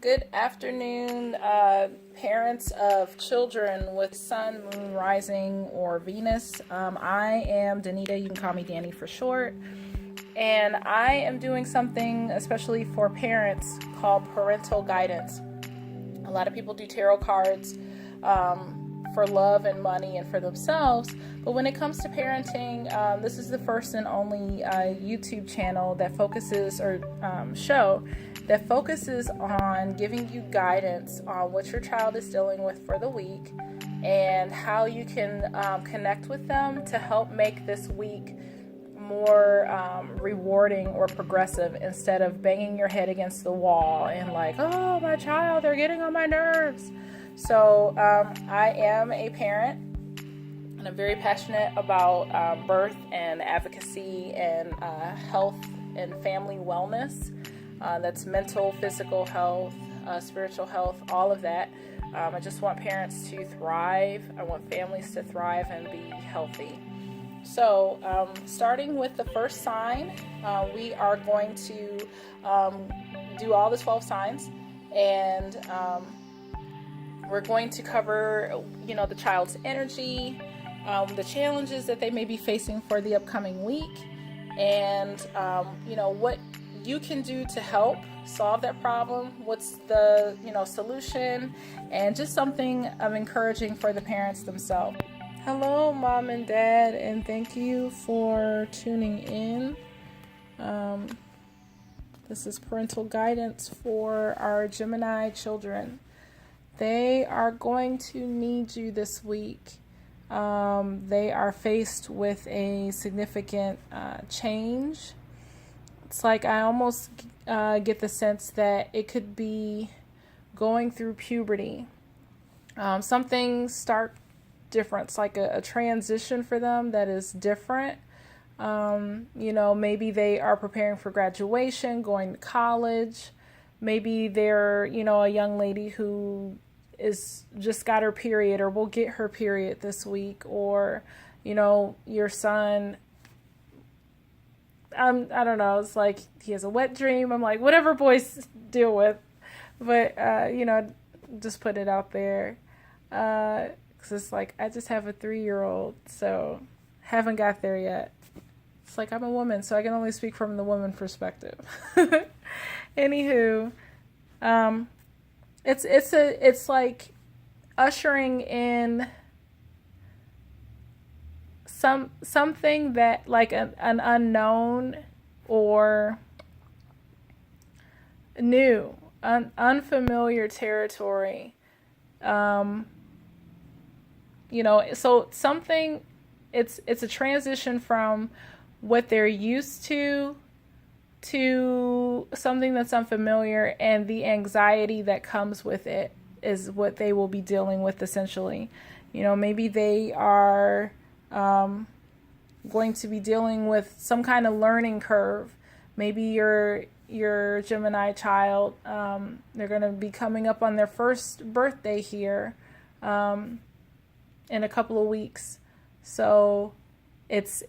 Good afternoon, parents of children with sun, moon, rising, or Venus. I am Danita. You can call me Danny for short. And I am doing something especially for parents called parental guidance. A lot of people do tarot cards for love and money and for themselves. But when it comes to parenting, this is the first and only YouTube channel that focuses, or show that focuses on giving you guidance on what your child is dealing with for the week and how you can connect with them to help make this week more rewarding or progressive, instead of banging your head against the wall and like, oh, my child, they're getting on my nerves. So I am a parent, and I'm very passionate about birth and advocacy and health and family wellness. That's mental, physical health, spiritual health, all of that. I just want parents to thrive. I want families to thrive and be healthy. So starting with the first sign, we are going to do all the 12 signs, and we're going to cover, the child's energy, the challenges that they may be facing for the upcoming week, and, what you can do to help solve that problem. What's the, solution, and just something of encouraging for the parents themselves. Hello, Mom and Dad, and thank you for tuning in. This is parental guidance for our Gemini children. They are going to need you this week. They are faced with a significant change. It's like I almost get the sense that it could be going through puberty. Something stark different. It's like a transition for them that is different. Maybe they are preparing for graduation, going to college. Maybe they're, a young lady who is just got her period or will get her period this week, or, your son, I don't know, it's like he has a wet dream. I'm like, whatever boys deal with, but, just put it out there. 'Cause it's like, I just have a 3-year-old, so haven't got there yet. It's like, I'm a woman, so I can only speak from the woman perspective. Anywho, it's like ushering in something that, like an unknown or new, unfamiliar territory. So something, it's a transition from what they're used to something that's unfamiliar, and the anxiety that comes with it is what they will be dealing with essentially. Maybe they are going to be dealing with some kind of learning curve. Maybe your Gemini child, they're going to be coming up on their first birthday here in a couple of weeks. So it's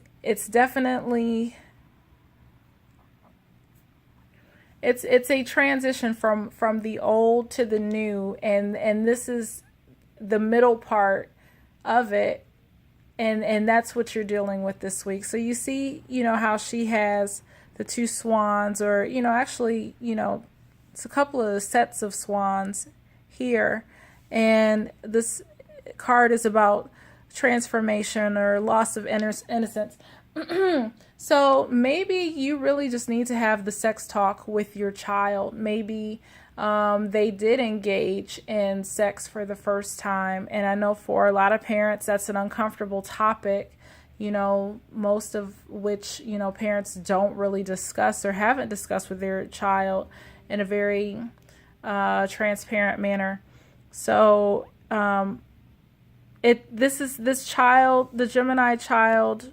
definitely, it's a transition from the old to the new, and this is the middle part of it, and that's what you're dealing with this week. So you see, how she has the 2 swans, or actually, it's a couple of sets of swans here, and this card is about transformation or loss of innocence. So maybe you really just need to have the sex talk with your child. Maybe they did engage in sex for the first time, and I know for a lot of parents that's an uncomfortable topic, most of which parents don't really discuss or haven't discussed with their child in a very transparent manner. So this child, the Gemini child,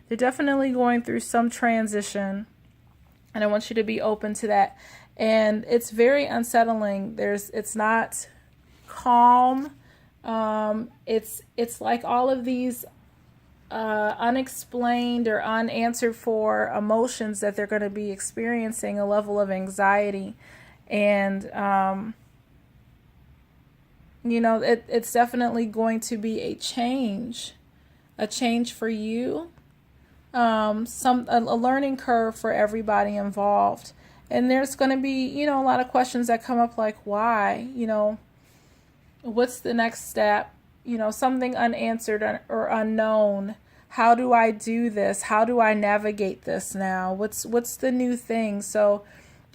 they're definitely going through some transition, and I want you to be open to that. And it's very unsettling. It's not calm. It's like all of these unexplained or unanswered for emotions that they're going to be experiencing, a level of anxiety. And, it's definitely going to be a change for you, a learning curve for everybody involved. And there's going to be, a lot of questions that come up like, why, what's the next step? Something unanswered or unknown. How do I do this? How do I navigate this now? What's the new thing? So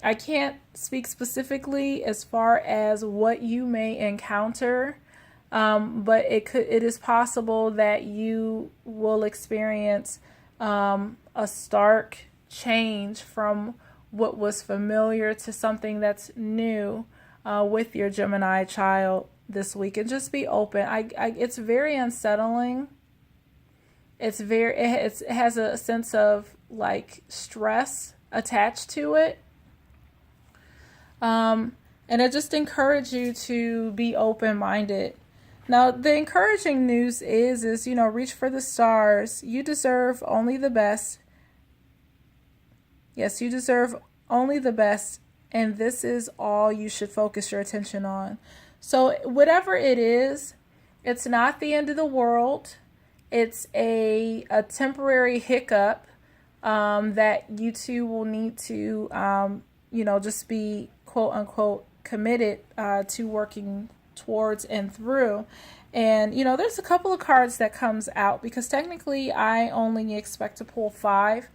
I can't speak specifically as far as what you may encounter, but it is possible that you will experience a stark change from what was familiar to something that's new with your Gemini child this week. And just be open. It's very unsettling. It has a sense of like stress attached to it. And I just encourage you to be open-minded. Now, the encouraging news is, reach for the stars. You deserve only the best. Yes, you deserve only the best. And this is all you should focus your attention on. So whatever it is, it's not the end of the world. It's a temporary hiccup that you two will need to, just be quote unquote committed to working towards and through. And, there's a couple of cards that comes out because technically I only expect to pull 5.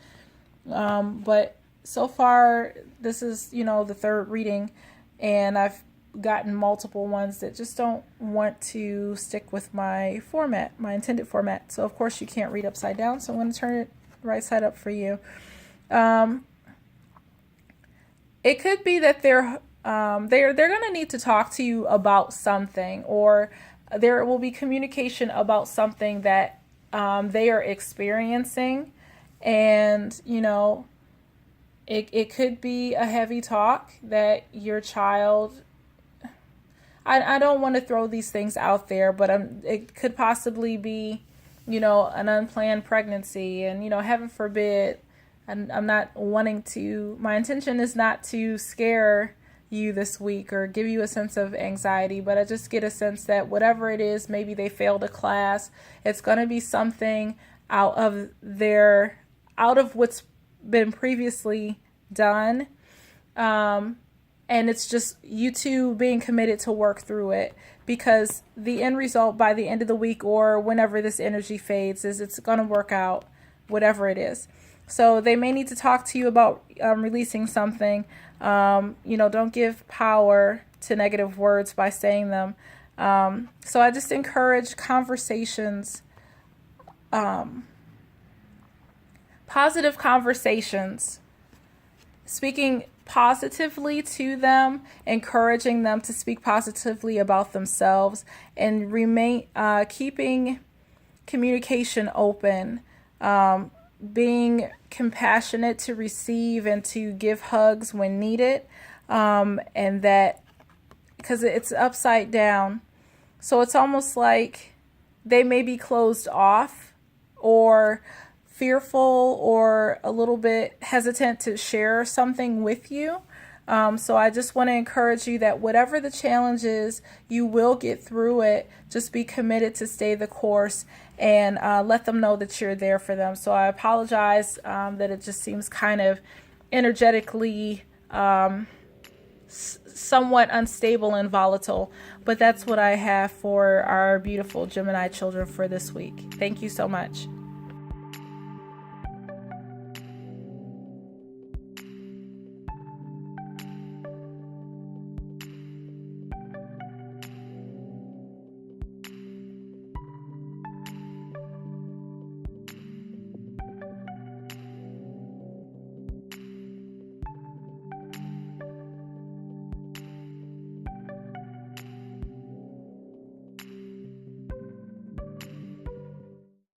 But so far this is, the third reading, and I've gotten multiple ones that just don't want to stick with my format, my intended format. So of course you can't read upside down. So I'm going to turn it right side up for you. It could be that they're going to need to talk to you about something, or there will be communication about something that they are experiencing. And, it could be a heavy talk that your child, I don't want to throw these things out there, but it could possibly be, an unplanned pregnancy, and, heaven forbid, and I'm not wanting to, my intention is not to scare you this week or give you a sense of anxiety, but I just get a sense that whatever it is, maybe they failed a class, it's going to be something out of what's been previously done. And it's just you two being committed to work through it, because the end result by the end of the week or whenever this energy fades is it's going to work out, whatever it is. So they may need to talk to you about releasing something. Don't give power to negative words by saying them. So I just encourage conversations, positive conversations, speaking positively to them, encouraging them to speak positively about themselves, and keeping communication open, being compassionate to receive and to give hugs when needed, and that, because it's upside down, so it's almost like they may be closed off or fearful or a little bit hesitant to share something with you. So I just want to encourage you that whatever the challenge is, you will get through it. Just be committed to stay the course, and let them know that you're there for them. So I apologize that it just seems kind of energetically somewhat unstable and volatile, but that's what I have for our beautiful Gemini children for this week. Thank you so much.